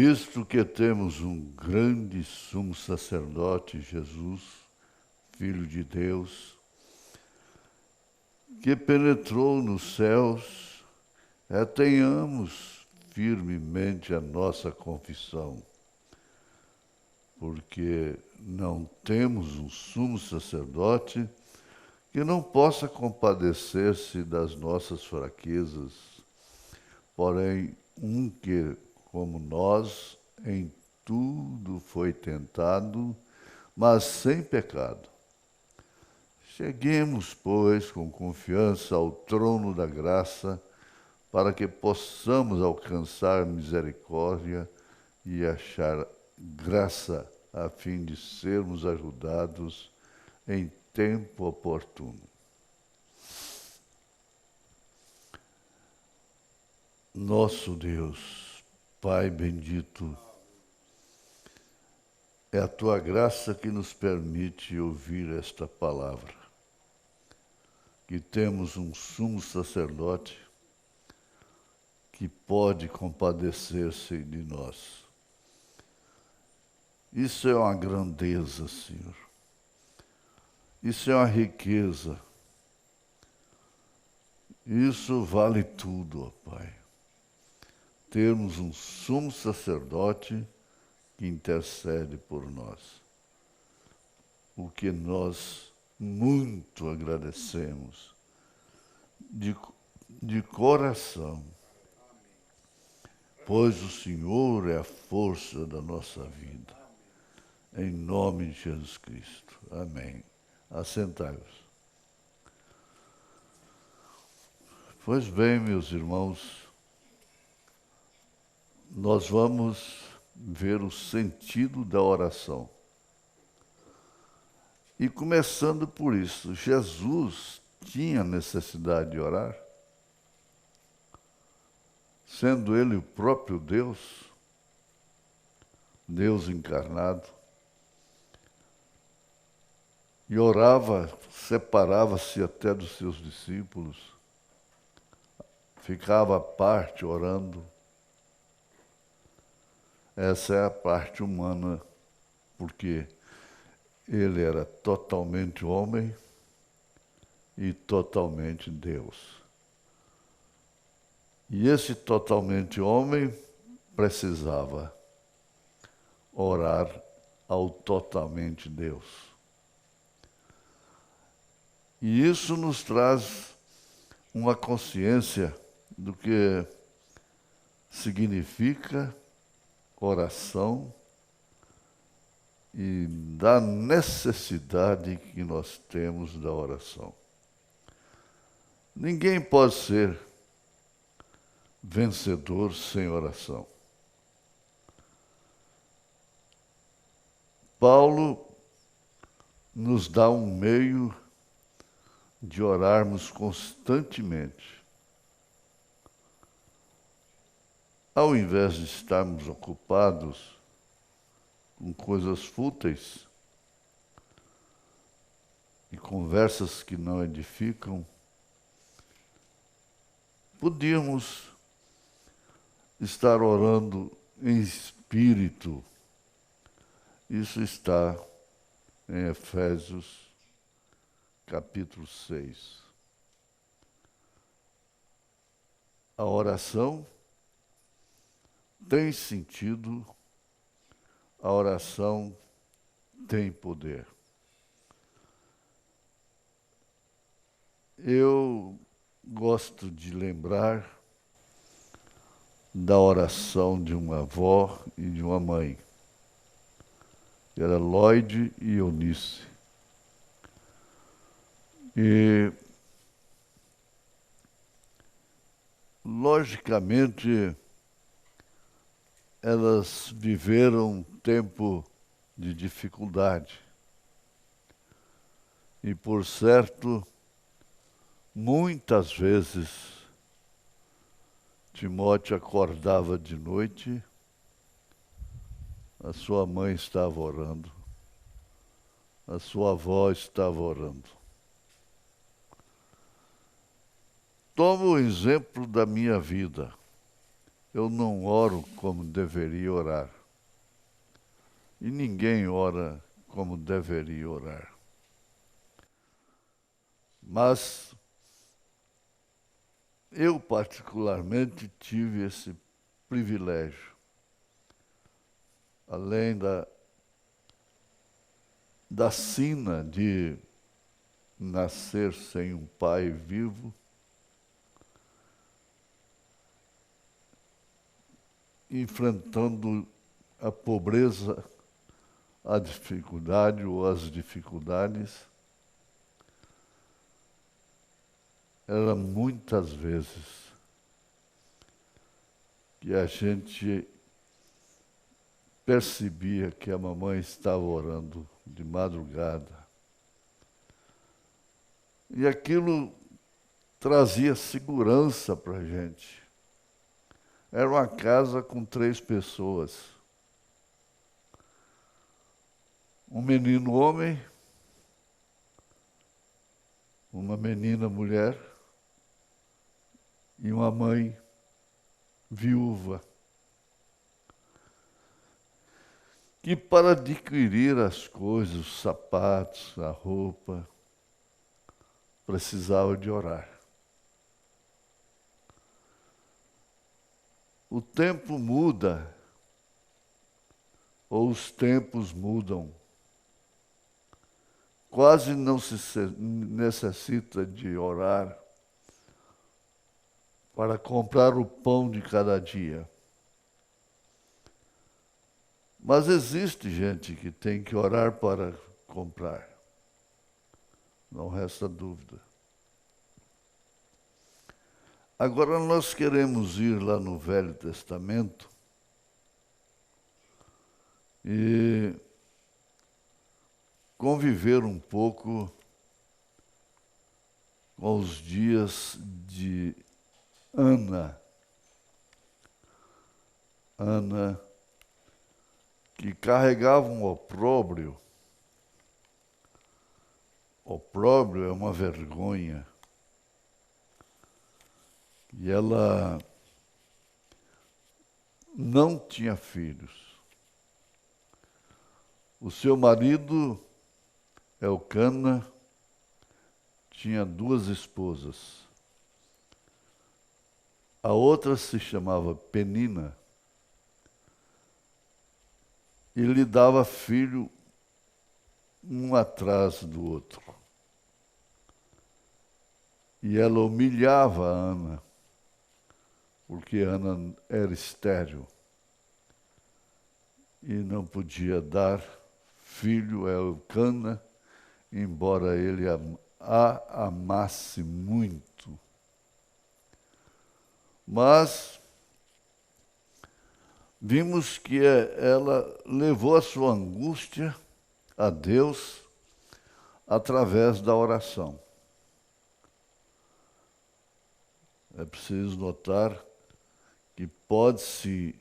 Visto que temos um grande sumo sacerdote, Jesus, Filho de Deus, que penetrou nos céus, tenhamos firmemente a nossa confissão, porque não temos um sumo sacerdote que não possa compadecer-se das nossas fraquezas, porém um que, como nós, em tudo foi tentado, mas sem pecado. Cheguemos, pois, com confiança ao trono da graça, para que possamos alcançar misericórdia e achar graça, a fim de sermos ajudados em tempo oportuno. Nosso Deus, Pai bendito, é a Tua graça que nos permite ouvir esta palavra, que temos um sumo sacerdote que pode compadecer-se de nós. Isso é uma grandeza, Senhor. Isso é uma riqueza. Isso vale tudo, ó Pai. Termos um sumo sacerdote que intercede por nós. O que nós muito agradecemos de coração, pois o Senhor é a força da nossa vida. Em nome de Jesus Cristo. Amém. Assentai-vos. Pois bem, meus irmãos, nós vamos ver o sentido da oração. E começando por isso, Jesus tinha necessidade de orar? Sendo ele o próprio Deus, Deus encarnado, e orava, separava-se até dos seus discípulos, ficava à parte orando. Essa é a parte humana, porque ele era totalmente homem e totalmente Deus. E esse totalmente homem precisava orar ao totalmente Deus. E isso nos traz uma consciência do que significa oração e da necessidade que nós temos da oração. Ninguém pode ser vencedor sem oração. Paulo nos dá um meio de orarmos constantemente. Ao invés de estarmos ocupados com coisas fúteis e conversas que não edificam, podíamos estar orando em espírito. Isso está em Efésios, capítulo 6. A oração tem sentido, a oração tem poder. Eu gosto de lembrar da oração de uma avó e de uma mãe. Era Lloyd e Eunice. E, logicamente, elas viveram um tempo de dificuldade. E, por certo, muitas vezes Timóteo acordava de noite, a sua mãe estava orando, a sua avó estava orando. Tomo o exemplo da minha vida. Eu não oro como deveria orar. E ninguém ora como deveria orar. Mas eu particularmente tive esse privilégio. Além da sina de nascer sem um pai vivo, enfrentando a pobreza, a dificuldade ou as dificuldades, era muitas vezes que a gente percebia que a mamãe estava orando de madrugada. E aquilo trazia segurança para a gente. Era uma casa com 3 pessoas. Um menino homem, uma menina mulher e uma mãe viúva, que para adquirir as coisas, os sapatos, a roupa, precisava de orar. O tempo muda, ou os tempos mudam. Quase não se necessita de orar para comprar o pão de cada dia. Mas existe gente que tem que orar para comprar. Não resta dúvida. Agora nós queremos ir lá no Velho Testamento e conviver um pouco com os dias de Ana. Ana, que carregava um opróbrio. Opróbrio é uma vergonha. E ela não tinha filhos. O seu marido, Elcana, tinha 2 esposas. A outra se chamava Penina e lhe dava filho um atrás do outro. E ela humilhava a Ana, porque Ana era estéril e não podia dar filho a Elcana, embora ele a amasse muito. Mas vimos que ela levou a sua angústia a Deus através da oração. É preciso notar que pode-se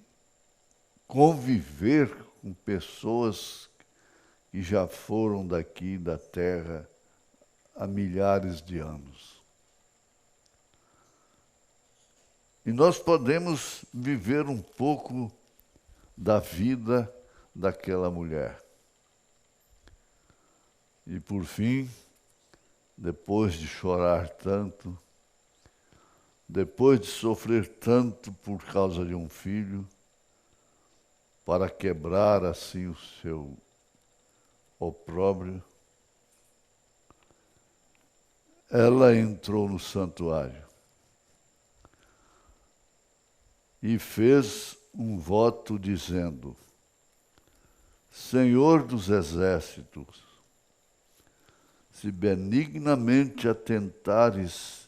conviver com pessoas que já foram daqui da terra há milhares de anos. E nós podemos viver um pouco da vida daquela mulher. E por fim, depois de chorar tanto, depois de sofrer tanto por causa de um filho, para quebrar assim o seu opróbrio, ela entrou no santuário e fez um voto dizendo: Senhor dos exércitos, se benignamente atentares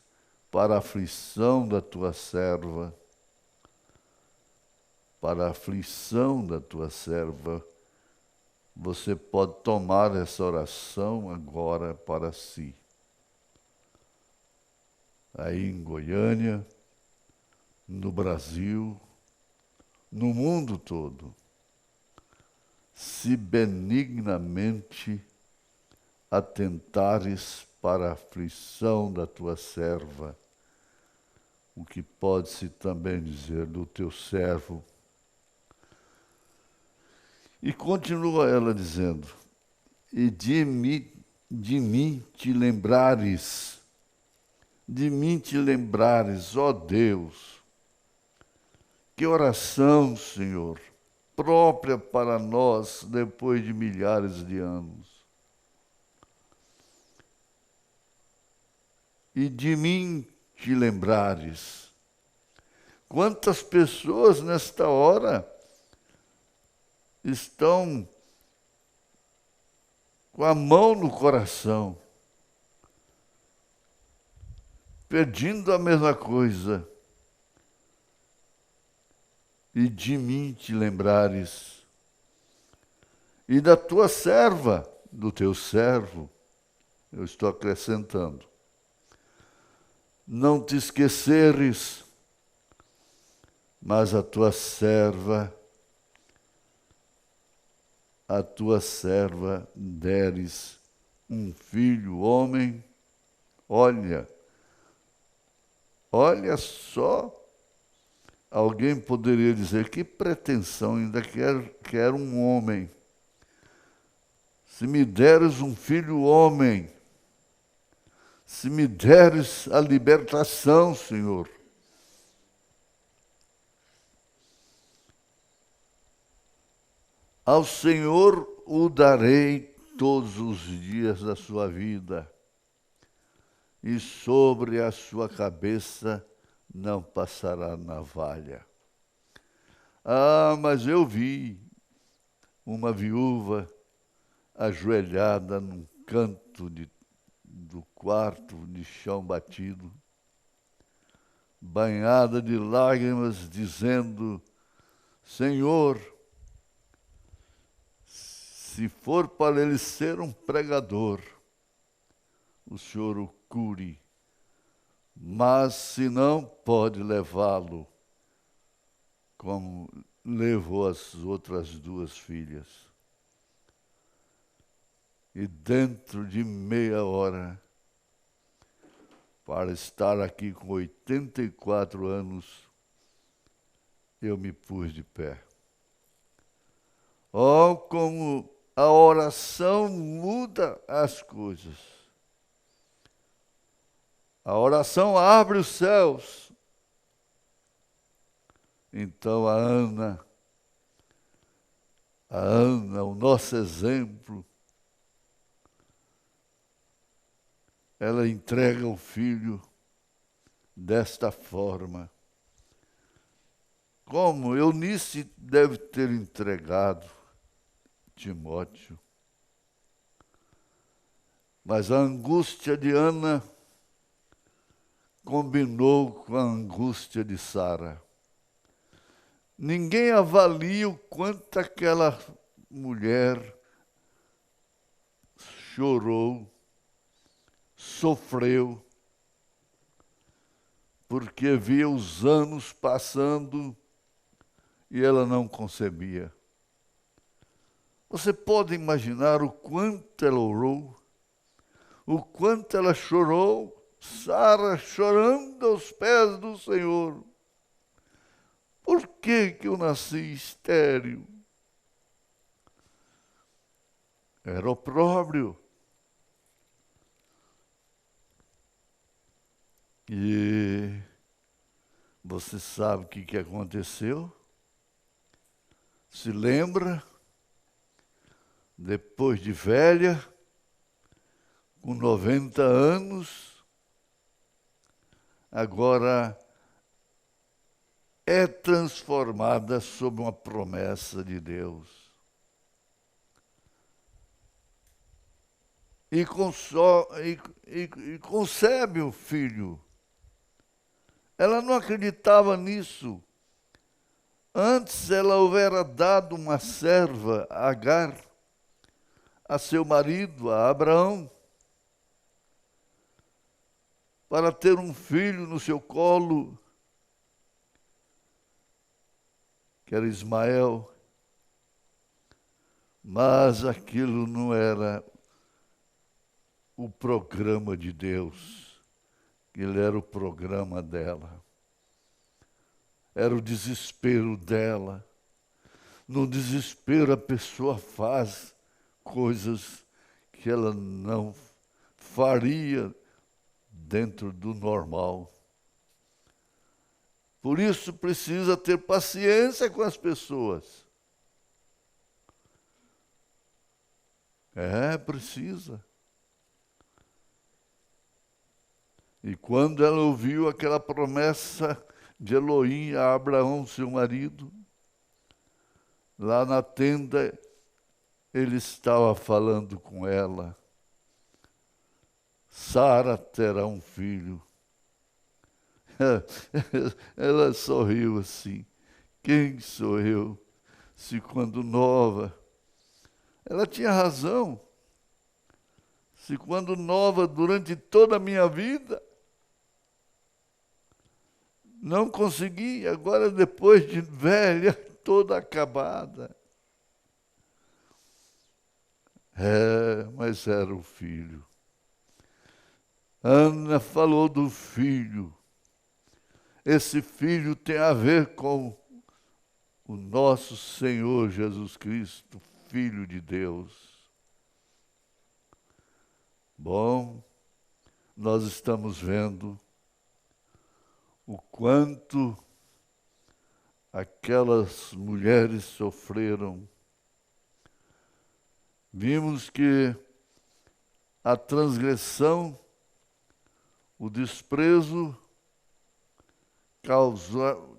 para a aflição da tua serva, você pode tomar essa oração agora para si. Aí em Goiânia, no Brasil, no mundo todo, se benignamente atentares para a aflição da tua serva, o que pode-se também dizer do teu servo. E continua ela dizendo, e de mim te lembrares, ó Deus. Que oração, Senhor, própria para nós depois de milhares de anos. E de mim te lembrares. Quantas pessoas nesta hora estão com a mão no coração, pedindo a mesma coisa. E de mim te lembrares, e da tua serva, do teu servo, eu estou acrescentando, não te esqueceres, mas a tua serva deres um filho homem. Olha só, alguém poderia dizer, que pretensão, ainda quer um homem. Se me deres um filho homem, se me deres a libertação, Senhor. Ao Senhor o darei todos os dias da sua vida, e sobre a sua cabeça não passará navalha. Ah, mas eu vi uma viúva ajoelhada num canto do quarto de chão batido, banhada de lágrimas, dizendo, Senhor, se for para ele ser um pregador, o Senhor o cure, mas se não, pode levá-lo, como levou as outras duas filhas. E dentro de meia hora, para estar aqui com 84 anos, eu me pus de pé. Oh, como a oração muda as coisas. A oração abre os céus. Então a Ana, o nosso exemplo, ela entrega o filho desta forma. Como Eunice deve ter entregado Timóteo. Mas a angústia de Ana combinou com a angústia de Sara. Ninguém avalia o quanto aquela mulher chorou, sofreu, porque via os anos passando e ela não concebia. Você pode imaginar o quanto ela orou, o quanto ela chorou, Sara chorando aos pés do Senhor. Por que eu nasci estéril? Era opróbrio. E você sabe o que aconteceu? Se lembra? Depois de velha, com 90 anos, agora é transformada sob uma promessa de Deus. E concebe o filho. Ela não acreditava nisso. Antes ela houvera dado uma serva, Agar, a seu marido, a Abraão, para ter um filho no seu colo. que era Ismael, mas aquilo não era o programa de Deus, ele era o programa dela. Era o desespero dela. No desespero a pessoa faz coisas que ela não faria dentro do normal. Por isso precisa ter paciência com as pessoas. Precisa. E quando ela ouviu aquela promessa de Elohim a Abraão, seu marido, lá na tenda, ele estava falando com ela. Sara terá um filho. Ela sorriu assim. Quem sou eu? Se quando nova. Ela tinha razão. Se quando nova, durante toda a minha vida, não consegui, agora depois de velha, toda acabada. Mas era o filho. Ana falou do filho. Esse filho tem a ver com o nosso Senhor Jesus Cristo, Filho de Deus. Bom, nós estamos vendo o quanto aquelas mulheres sofreram. Vimos que a transgressão, o desprezo,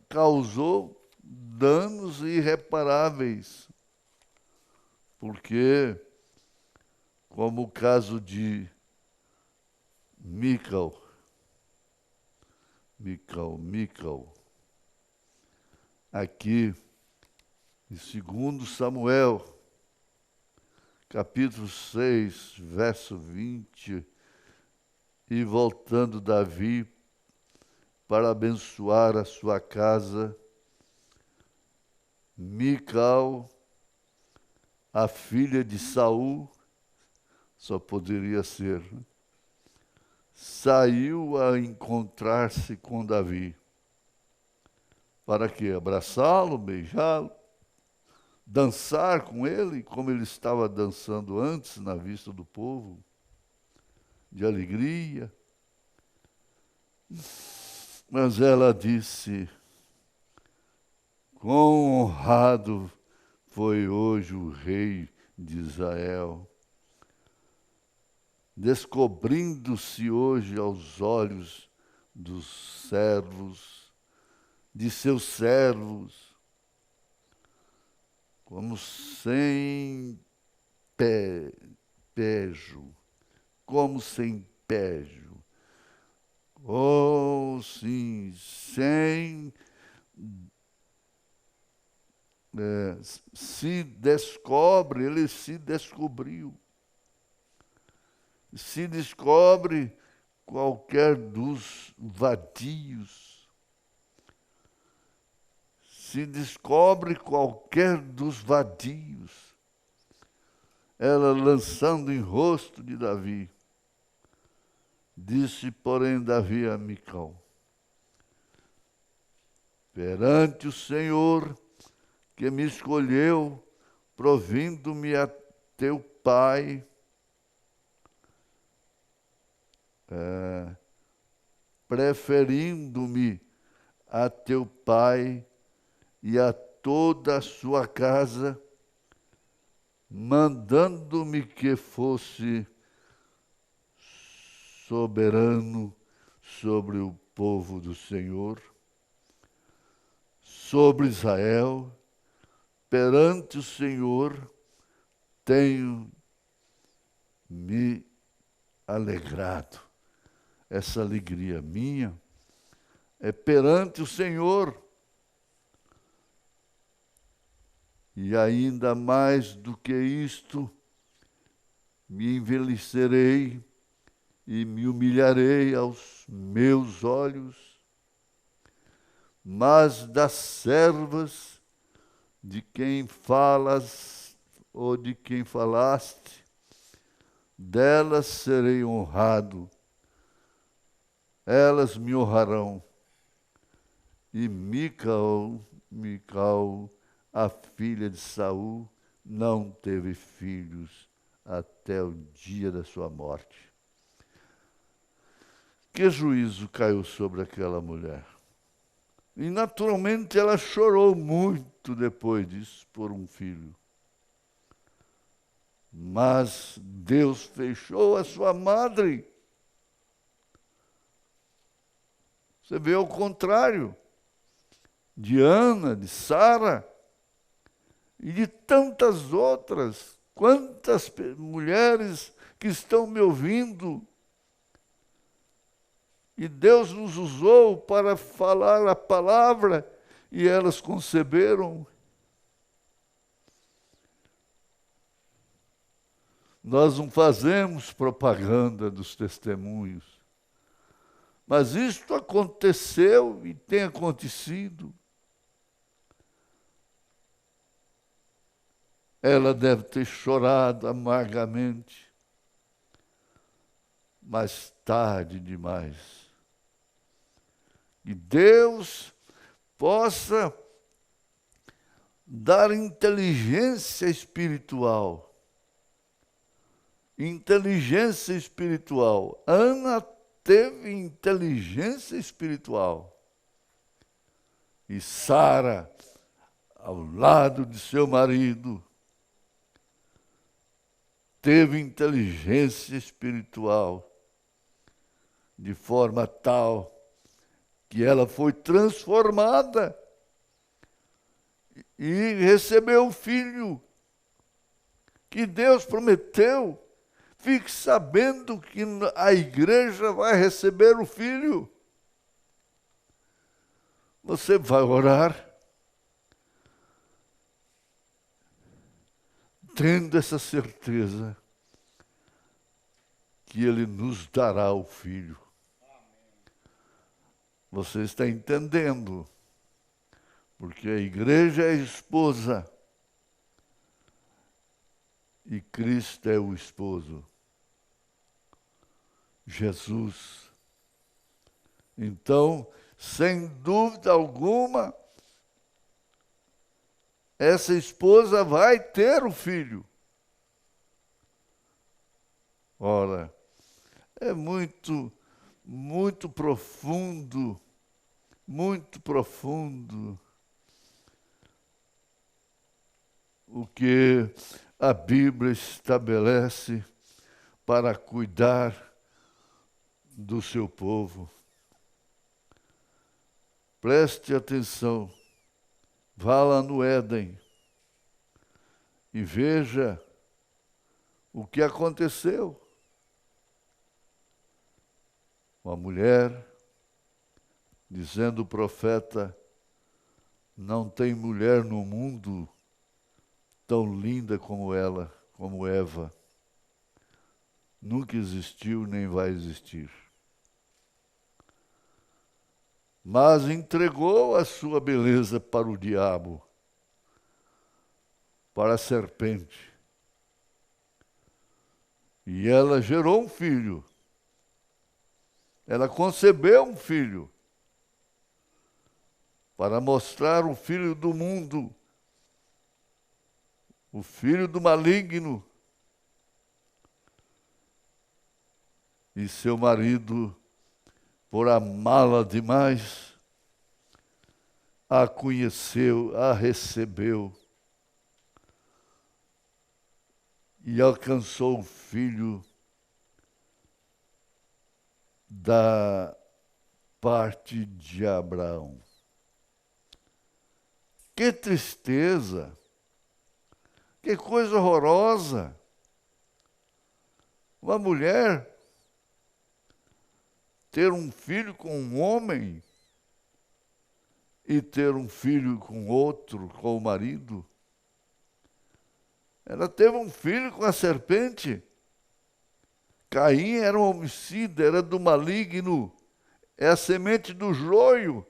causou danos irreparáveis. Porque, como o caso de Mical, aqui em 2 Samuel, capítulo 6, verso 20, e voltando Davi para abençoar a sua casa, Mical, a filha de Saul, só poderia ser, saiu a encontrar-se com Davi. Para quê? Abraçá-lo, beijá-lo, dançar com ele, como ele estava dançando antes na vista do povo, de alegria. Mas ela disse: quão honrado foi hoje o rei de Israel, descobrindo-se hoje aos olhos dos servos, de seus servos, como sem pejo, como sem pejo. Oh, sim, sem... se descobre, ele se descobriu. Se descobre qualquer dos vadios. Se descobre qualquer dos vadios. Ela lançando em rosto de Davi. Disse, porém, Davi a Mical: perante o Senhor que me escolheu, provindo-me a teu pai, preferindo-me a teu pai e a toda a sua casa, mandando-me que fosse soberano sobre o povo do Senhor, sobre Israel. Perante o Senhor tenho me alegrado. Essa alegria minha é perante o Senhor. E ainda mais do que isto, me envelhecerei e me humilharei aos meus olhos, mas das servas de quem falas ou de quem falaste, delas serei honrado, elas me honrarão. E Mical, a filha de Saul, não teve filhos até o dia da sua morte. Que juízo caiu sobre aquela mulher? E naturalmente ela chorou muito depois disso por um filho. Mas Deus fechou a sua madre. Você vê o contrário de Ana, de Sara e de tantas outras. Quantas mulheres que estão me ouvindo. E Deus nos usou para falar a palavra e elas conceberam. Nós não fazemos propaganda dos testemunhos, mas isto aconteceu e tem acontecido. Ela deve ter chorado amargamente, mas tarde demais. Que Deus possa dar inteligência espiritual. Inteligência espiritual. Ana teve inteligência espiritual. E Sara, ao lado de seu marido, teve inteligência espiritual, de forma tal que ela foi transformada e recebeu o filho que Deus prometeu. Fique sabendo que a igreja vai receber o filho. Você vai orar tendo essa certeza que Ele nos dará o filho. Você está entendendo? Porque a igreja é a esposa e Cristo é o esposo. Jesus. Então, sem dúvida alguma, essa esposa vai ter o filho. Ora, é muito profundo, o que a Bíblia estabelece para cuidar do seu povo. Preste atenção, vá lá no Éden e veja o que aconteceu. Uma mulher, dizendo o profeta, não tem mulher no mundo tão linda como ela, como Eva. Nunca existiu nem vai existir. Mas entregou a sua beleza para o diabo, para a serpente. E ela gerou um filho. Ela concebeu um filho para mostrar o filho do mundo, o filho do maligno. E seu marido, por amá-la demais, a conheceu, a recebeu e alcançou o filho da parte de Abraão. Que tristeza! Que coisa horrorosa! Uma mulher ter um filho com um homem e ter um filho com outro, com o marido. Ela teve um filho com a serpente. Caim era um homicida, era do maligno, é a semente do joio.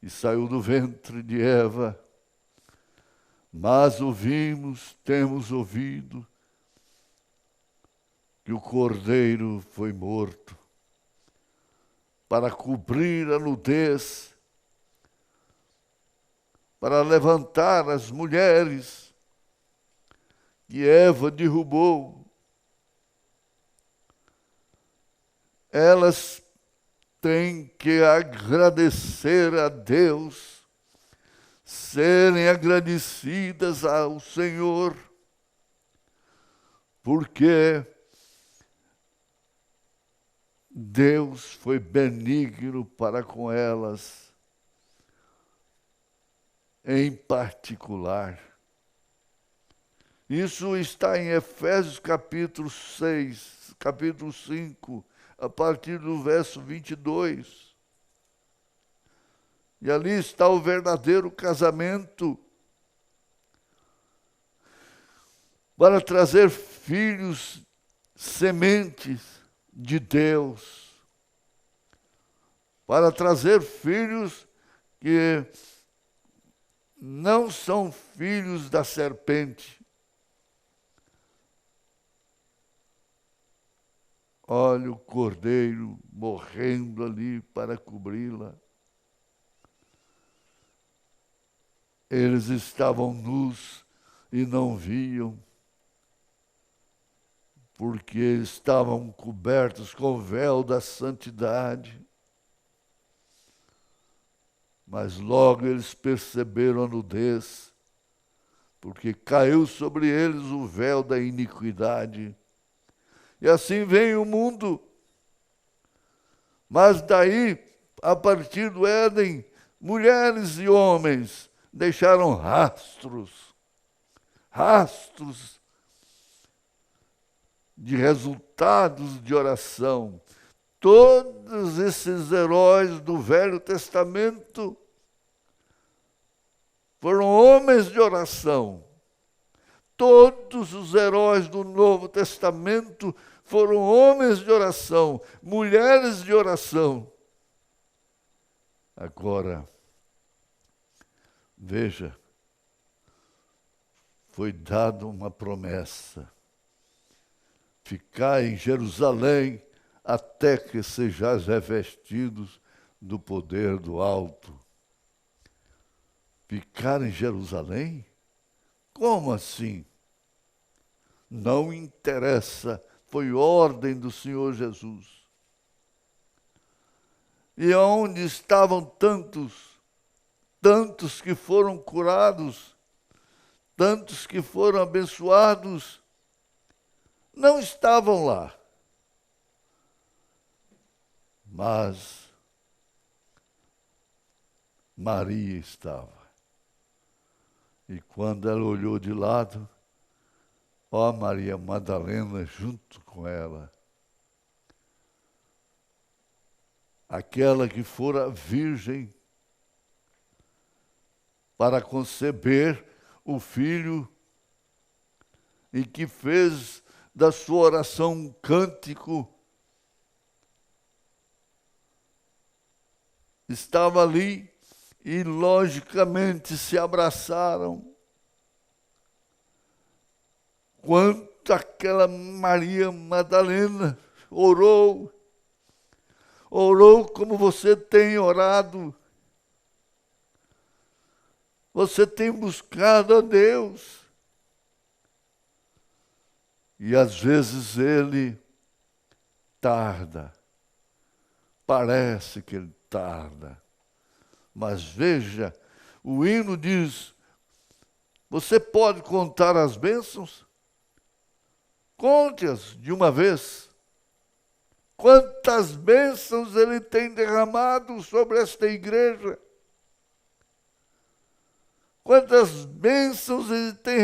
e saiu do ventre de Eva. Mas temos ouvido, que o cordeiro foi morto para cobrir a nudez, para levantar as mulheres que Eva derrubou. Elas têm que agradecer a Deus, serem agradecidas ao Senhor, porque Deus foi benigno para com elas, em particular. Isso está em Efésios capítulo 6, capítulo 5, a partir do verso 22. E ali está o verdadeiro casamento, para trazer filhos, sementes de Deus, para trazer filhos que não são filhos da serpente. Olha o cordeiro morrendo ali para cobri-la. Eles estavam nus e não viam, porque estavam cobertos com o véu da santidade. Mas logo eles perceberam a nudez, porque caiu sobre eles o véu da iniquidade. E assim vem o mundo. Mas daí, a partir do Éden, mulheres e homens deixaram rastros de resultados de oração. Todos esses heróis do Velho Testamento foram homens de oração. Todos os heróis do Novo Testamento foram homens de oração, mulheres de oração. Agora, veja, foi dada uma promessa: ficai em Jerusalém até que sejais revestidos do poder do alto. Ficar em Jerusalém? Como assim? Não interessa, foi ordem do Senhor Jesus. E onde estavam tantos que foram curados, tantos que foram abençoados, não estavam lá. Mas Maria estava. E quando ela olhou de lado, ó Maria Madalena junto com ela, aquela que fora virgem para conceber o filho e que fez da sua oração um cântico, estava ali e logicamente se abraçaram. Quanto aquela Maria Madalena orou como você tem orado. Você tem buscado a Deus. E às vezes ele tarda. Parece que ele tarda. Mas veja, o hino diz: você pode contar as bênçãos? Conte-as de uma vez. Quantas bênçãos ele tem derramado sobre esta igreja. Quantas bênçãos ele tem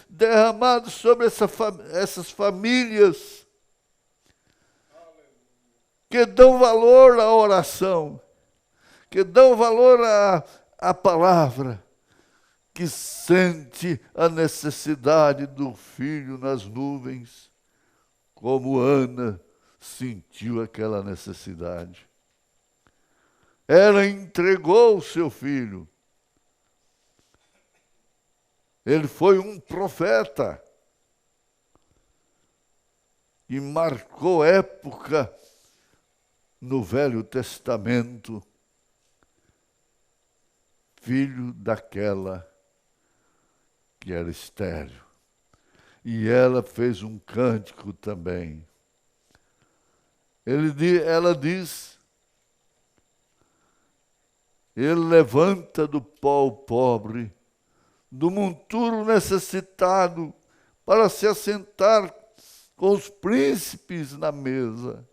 derramado sobre essas famílias que dão valor à oração, que dão valor à palavra, que sente a necessidade do filho nas nuvens, como Ana sentiu aquela necessidade. Ela entregou o seu filho. Ele foi um profeta e marcou época no Velho Testamento, filho daquela que era estéril. E ela fez um cântico também. Ela diz: ele levanta do pó o pobre, do monturo necessitado, para se assentar com os príncipes na mesa.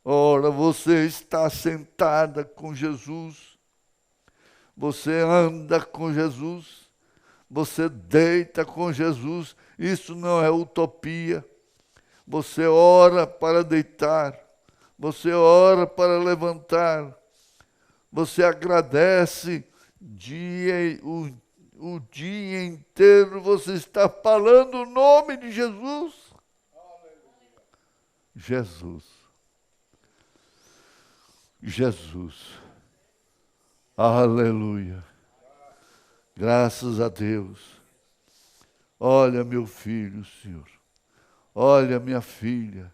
Ora, você está sentada com Jesus, você anda com Jesus, você deita com Jesus. Isso não é utopia. Você ora para deitar, você ora para levantar, você agradece o dia inteiro, você está falando o nome de Jesus. Jesus. Jesus. Aleluia. Graças a Deus. Olha, meu filho, Senhor. Olha, minha filha.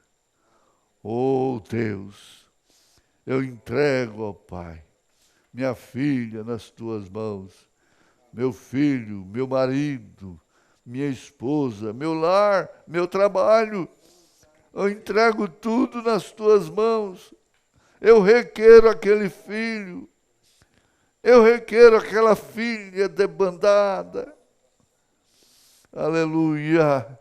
Oh, Deus, eu entrego, ó Pai, minha filha nas tuas mãos, meu filho, meu marido, minha esposa, meu lar, meu trabalho. Eu entrego tudo nas tuas mãos. Eu requero aquele filho. Eu requero aquela filha debandada. Aleluia.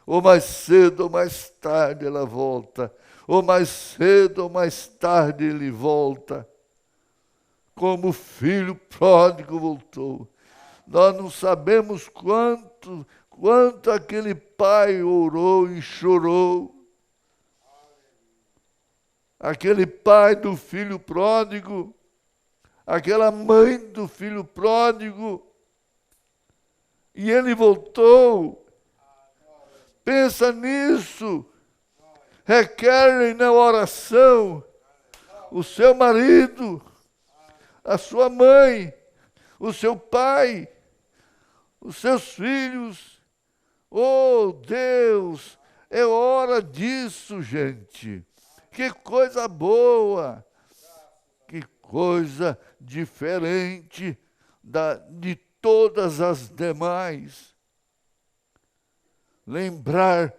Ou mais cedo ou mais tarde ela volta. Ou mais cedo ou mais tarde ele volta. Como o filho pródigo voltou. Nós não sabemos quanto aquele pai orou e chorou. Aquele pai do filho pródigo, aquela mãe do filho pródigo. E ele voltou. Pensa nisso. Requerem na oração o seu marido, a sua mãe, o seu pai, os seus filhos. Oh, Deus, é hora disso, gente. Que coisa boa, que coisa diferente de todas as demais. Lembrar,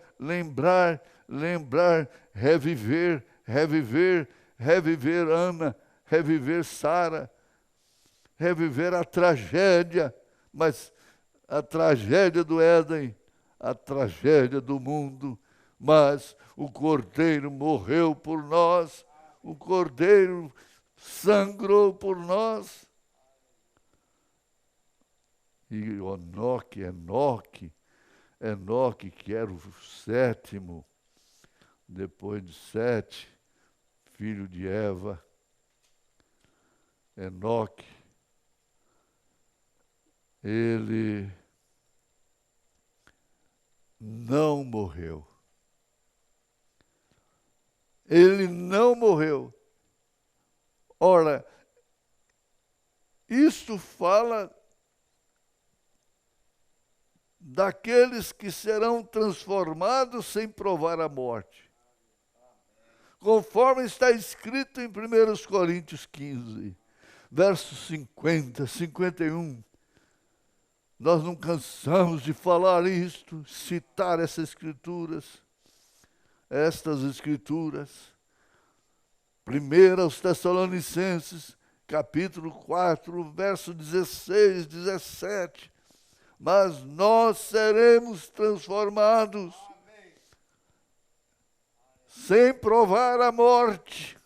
reviver Ana, reviver Sara, reviver a tragédia, mas a tragédia do Éden, a tragédia do mundo, mas o Cordeiro morreu por nós, o Cordeiro sangrou por nós. E Enoque, que era o sétimo, depois de Sete, filho de Eva, Enoque, ele não morreu. Ele não morreu. Ora, isso fala daqueles que serão transformados sem provar a morte. Conforme está escrito em 1 Coríntios 15, versos 50, 51. Nós não cansamos de falar isto, citar estas escrituras. 1 aos Tessalonicenses, capítulo 4, verso 16, 17. Mas nós seremos transformados sem provar a morte.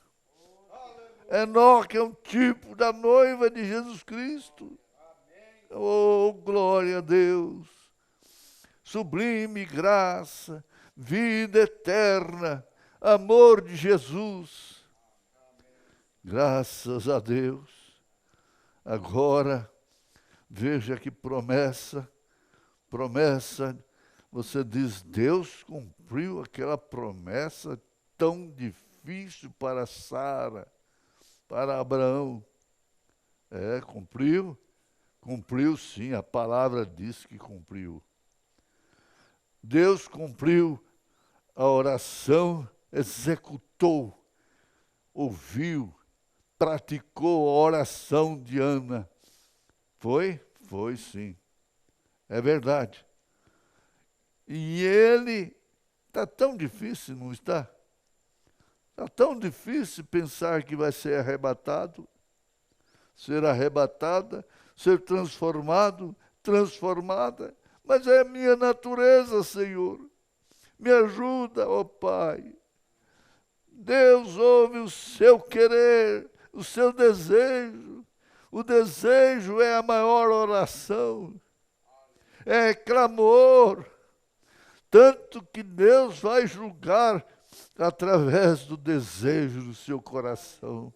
Enoque é um tipo da noiva de Jesus Cristo. Oh, glória a Deus! Sublime graça, vida eterna, amor de Jesus. Graças a Deus. Agora, veja que promessa. Você diz, Deus cumpriu aquela promessa tão difícil para Sara. para Abraão. Cumpriu. Cumpriu sim, a palavra diz que cumpriu. Deus cumpriu a oração, executou, ouviu, praticou a oração de Ana. Foi? Foi sim. É verdade. E ele, está tão difícil, não está? Está tão difícil pensar que vai ser arrebatado, ser arrebatada, ser transformado, transformada. Mas é a minha natureza, Senhor. Me ajuda, ó Pai. Deus ouve o seu querer, o seu desejo. O desejo é a maior oração. É clamor. Tanto que Deus vai julgar através do desejo do seu coração.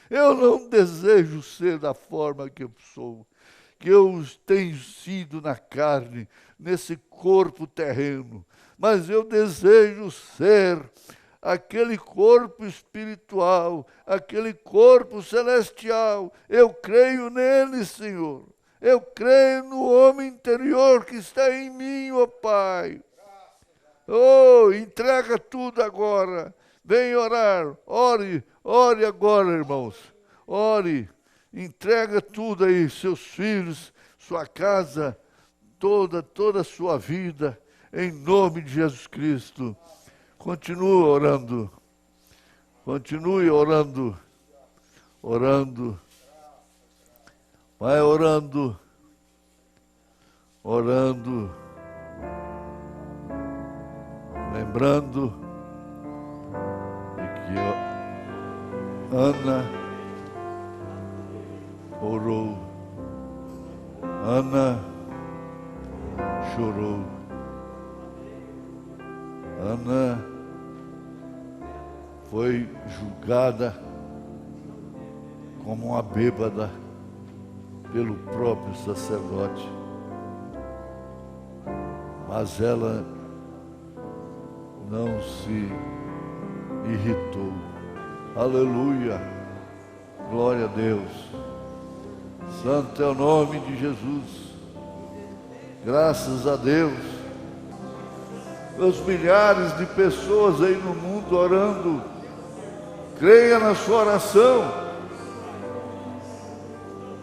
Eu não desejo ser da forma que eu sou, que eu tenho sido na carne, nesse corpo terreno, mas eu desejo ser aquele corpo espiritual, aquele corpo celestial. Eu creio nele, Senhor. Eu creio no homem interior que está em mim, ó Pai. Oh, entrega tudo agora. Vem orar. Ore agora, irmãos. Ore. Entrega tudo aí, seus filhos, sua casa, toda a sua vida, em nome de Jesus Cristo. Continue orando. Continue orando. Orando. Vai orando. Orando. Lembrando de que Ana orou. Ana chorou. Ana foi julgada como uma bêbada pelo próprio sacerdote. Mas ela não se irritou. Aleluia. Glória a Deus. Santo é o nome de Jesus. Graças a Deus. Os milhares de pessoas aí no mundo orando. Creia na sua oração.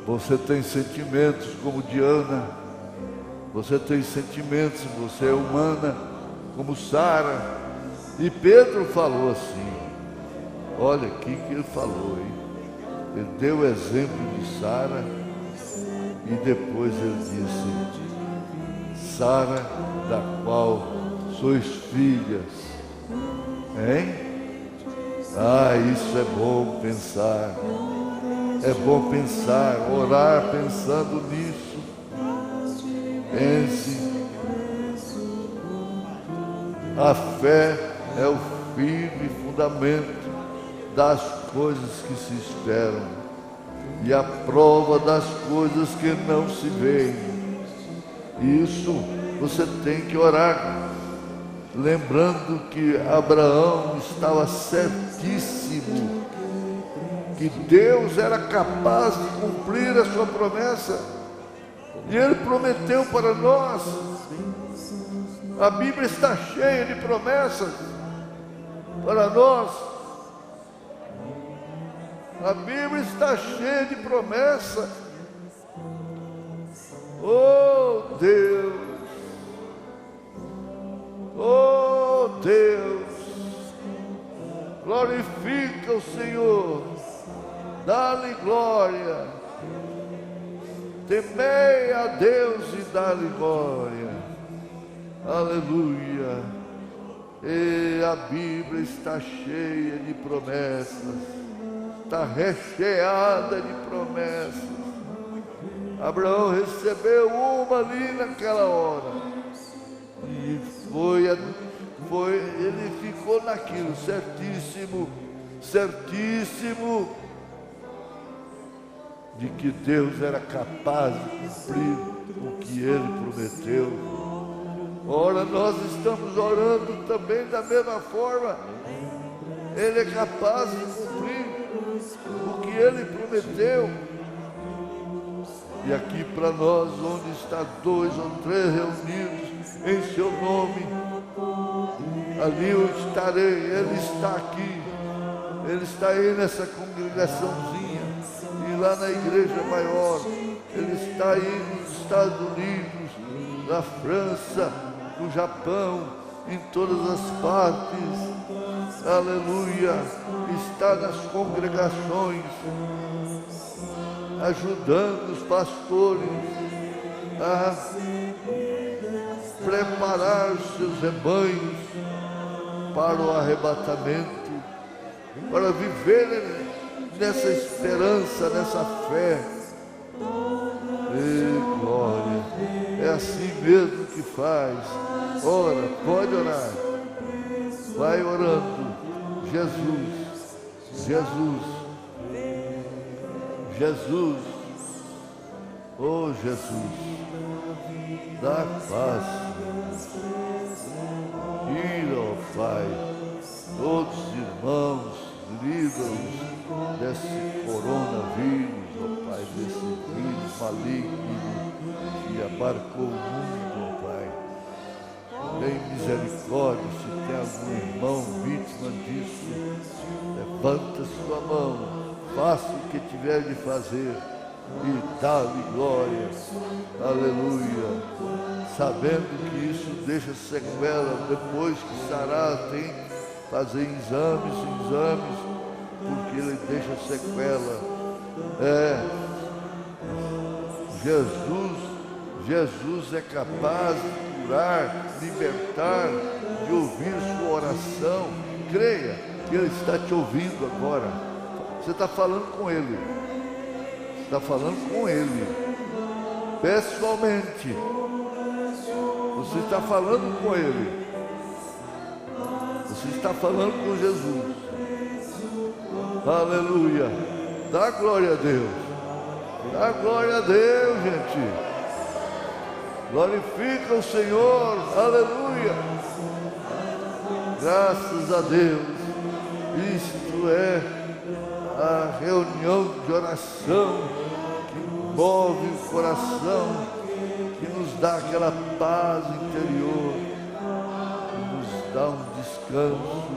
Você tem sentimentos como Diana. Você tem sentimentos, você é humana, como Sara. E Pedro falou assim. Olha aqui que ele falou, hein? Ele deu o exemplo de Sara. E depois ele disse: Sara, da qual sois filhas. Hein? Ah, isso é bom pensar. É bom pensar, orar pensando nisso. Pense. A fé é o firme fundamento das coisas que se esperam e a prova das coisas que não se veem. Isso você tem que orar, lembrando que Abraão estava certíssimo que Deus era capaz de cumprir a sua promessa, e Ele prometeu para nós. A Bíblia está cheia de promessas para nós. A Bíblia está cheia de promessas. Oh Deus, oh Deus, glorifica o Senhor, dá-lhe glória, temei a Deus e dá-lhe glória, aleluia. E a Bíblia está cheia de promessas, está recheada de promessas. Abraão recebeu uma ali naquela hora. E ele ficou naquilo, certíssimo, certíssimo, de que Deus era capaz de cumprir o que Ele prometeu. Ora, nós estamos orando também da mesma forma. Ele é capaz de cumprir. o que Ele prometeu. E aqui para nós, onde está 2 ou 3 reunidos em seu nome, ali eu estarei. Ele está aqui, Ele está aí nessa congregaçãozinha, e lá na igreja maior, Ele está aí nos Estados Unidos, na França, no Japão, em todas as partes, aleluia, está nas congregações, ajudando os pastores a preparar os seus rebanhos para o arrebatamento, para viverem nessa esperança, nessa fé. E glória, é assim mesmo que faz. Ora, pode orar, vai orando. Jesus, Jesus, Jesus, oh Jesus, dá paz. Ir, ó Pai, todos os irmãos, livra-os desse coronavírus, ó Pai, desse vírus maligno que abarcou o mundo, ó Pai. Tem misericórdia, se tem algum irmão vítima disso, levanta sua mão, faça o que tiver de fazer e dá-lhe glória, aleluia, sabendo que isso deixa sequela. Depois que sarar, tem que fazer exames, porque ele deixa sequela. Jesus é capaz de curar, libertar, de ouvir sua oração. Creia que Ele está te ouvindo agora. Você está falando com Ele. Está falando com Ele. Pessoalmente. Você está falando com Ele. Você está falando com Jesus. Aleluia. Dá glória a Deus. Dá glória a Deus, gente. Glorifica o Senhor, aleluia, graças a Deus. Isto é a reunião de oração que move o coração, que nos dá aquela paz interior, que nos dá um descanso,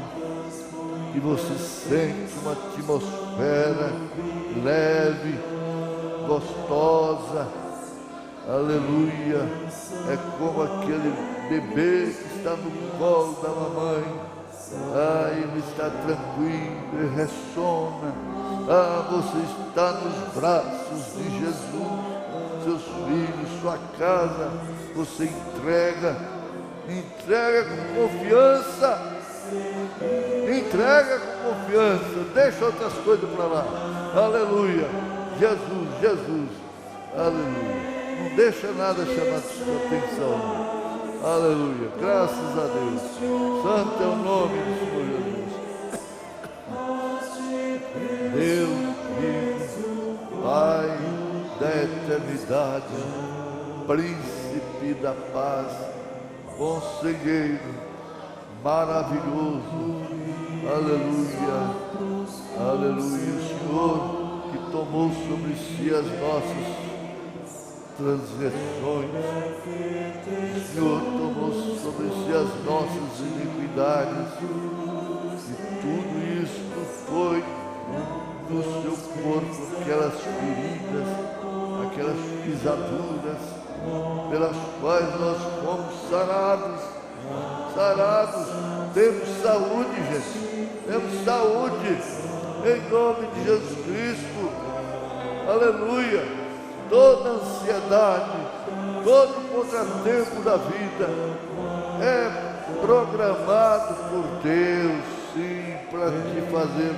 que você sente uma atmosfera leve, gostosa. Aleluia, é como aquele bebê que está no colo da mamãe. Ele está tranquilo, ele ressona. Você está nos braços de Jesus, seus filhos, sua casa, você entrega com confiança, deixa outras coisas para lá. Aleluia, Jesus, aleluia. Não deixa nada chamar sua atenção. Aleluia. Graças a Deus. Santo é o nome do Senhor Jesus. Deus vivo, Pai da eternidade, Príncipe da paz, Conselheiro, maravilhoso. Aleluia. Aleluia. O Senhor que tomou sobre si as nossas transgressões, o Senhor tomou sobre si as nossas iniquidades, e tudo isto foi no seu corpo, aquelas feridas, aquelas pisaduras, pelas quais nós fomos sarados. Temos saúde, gente, temos saúde, em nome de Jesus Cristo, aleluia. Toda ansiedade, todo contratempo da vida é programado por Deus, sim, para te fazer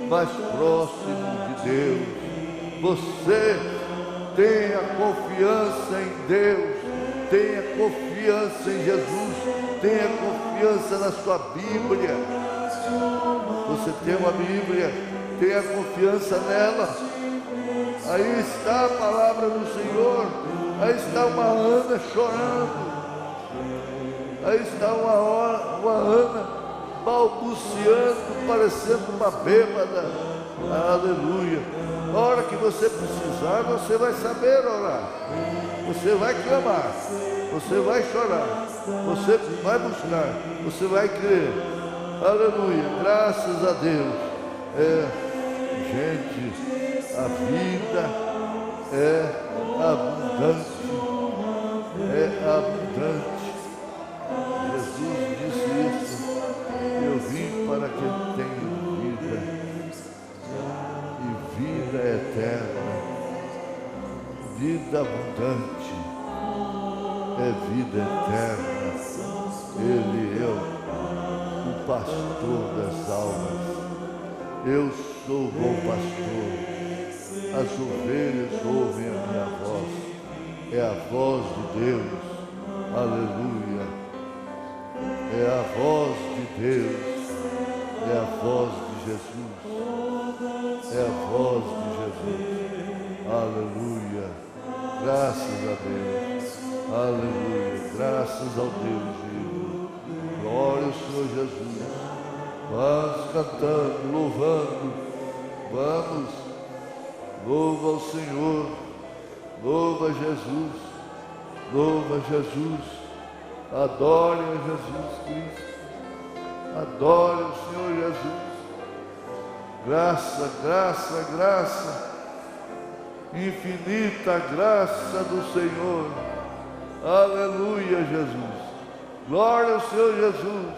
mais próximo de Deus. Você tenha confiança em Deus, tenha confiança em Jesus, tenha confiança na sua Bíblia. Você tem uma Bíblia, tenha confiança nela. Aí está a palavra do Senhor, aí está uma Ana chorando, aí está uma Ana balbuciando, parecendo uma bêbada. Aleluia. Na hora que você precisar, você vai saber orar. Você vai clamar. Você vai chorar. Você vai buscar. Você vai crer. Aleluia. Graças a Deus. Gente, a vida é abundante. É abundante. Jesus disse isso. Eu vim para que tenha vida. E vida eterna. Vida abundante. É vida eterna. Ele é o pastor das almas. Eu sou o bom pastor. As ovelhas ouvem a minha voz. É a voz de Deus. Aleluia. É a voz de Deus. É a voz de Jesus. É a voz de Jesus. Aleluia. Graças a Deus. Aleluia. Graças ao Deus vivo. Glória ao Senhor Jesus. Vamos cantando, louvando. Vamos. Louva ao Senhor. Louva Jesus. Louva Jesus. Adore a Jesus Cristo. Adore o Senhor Jesus. Graça, graça, graça. Infinita graça do Senhor. Aleluia, Jesus. Glória ao Senhor Jesus.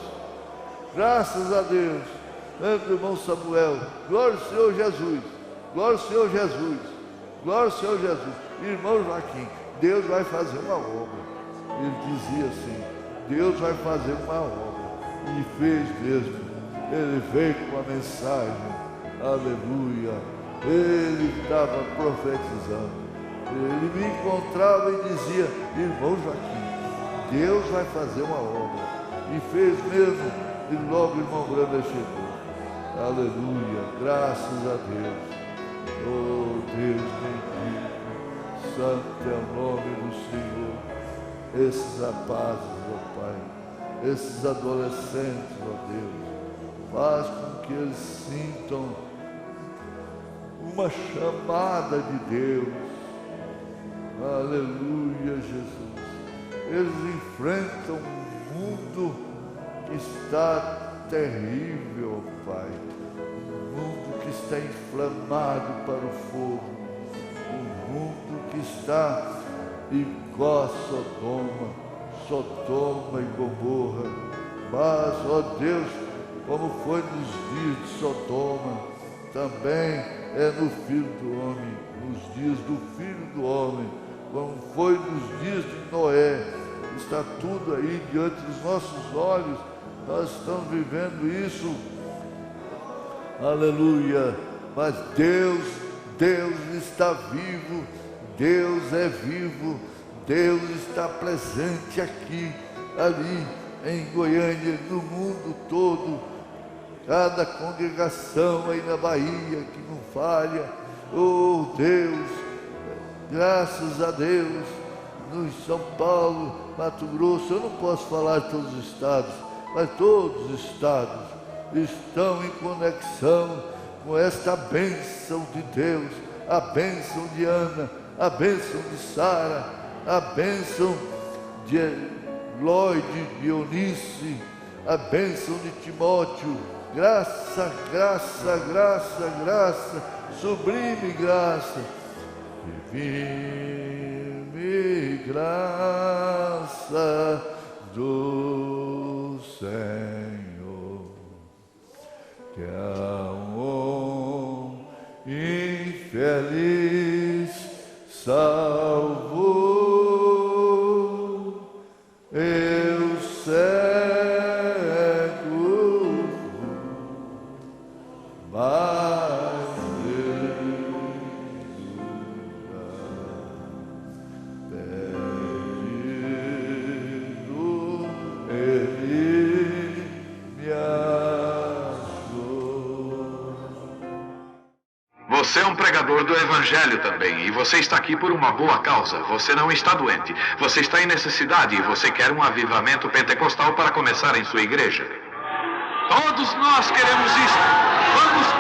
Graças a Deus. Lembra, irmão Samuel. Glória ao Senhor Jesus. Glória ao Senhor Jesus. Glória ao Senhor Jesus. Irmão Joaquim, Deus vai fazer uma obra. Ele dizia assim, Deus vai fazer uma obra. E fez mesmo. Ele veio com a mensagem. Aleluia. Ele estava profetizando. Ele me encontrava e dizia, irmão Joaquim, Deus vai fazer uma obra. E fez mesmo. E logo o irmão Branda chegou. Aleluia. Graças a Deus. Oh Deus bendito. Santo é o nome do Senhor. Esses rapazes, ó Pai, esses adolescentes, ó Deus, faz com que eles sintam uma chamada de Deus. Aleluia, Jesus. Eles enfrentam um mundo que está terrível, ó Pai. Um mundo que está inflamado para o fogo. Um mundo que está igual a Sodoma e Gomorra. Mas, ó Deus, como foi nos dias de Sodoma, também é no Filho do Homem, nos dias do Filho do Homem, como foi nos dias de Noé. Está tudo aí diante dos nossos olhos. Nós estamos vivendo isso. Aleluia. Mas Deus está vivo. Deus é vivo. Deus está presente aqui, ali, em Goiânia, no mundo todo. Cada congregação aí na Bahia que não falha. Oh Deus, graças a Deus. No São Paulo, Mato Grosso, eu não posso falar de todos os estados, mas todos os estados estão em conexão com esta bênção de Deus, a bênção de Ana, a bênção de Sara, a bênção de Lloyd, de Eunice, a bênção de Timóteo. Graça, graça, graça, graça, sublime graça, divine graça do Senhor, que a um infeliz salvou, eu cego, mas perdido ele me achou. Você é um pregador do Evangelho também, e você está aqui por uma boa causa. Você não está doente, você está em necessidade e você quer um avivamento pentecostal para começar em sua igreja. Todos nós queremos isso. Vamos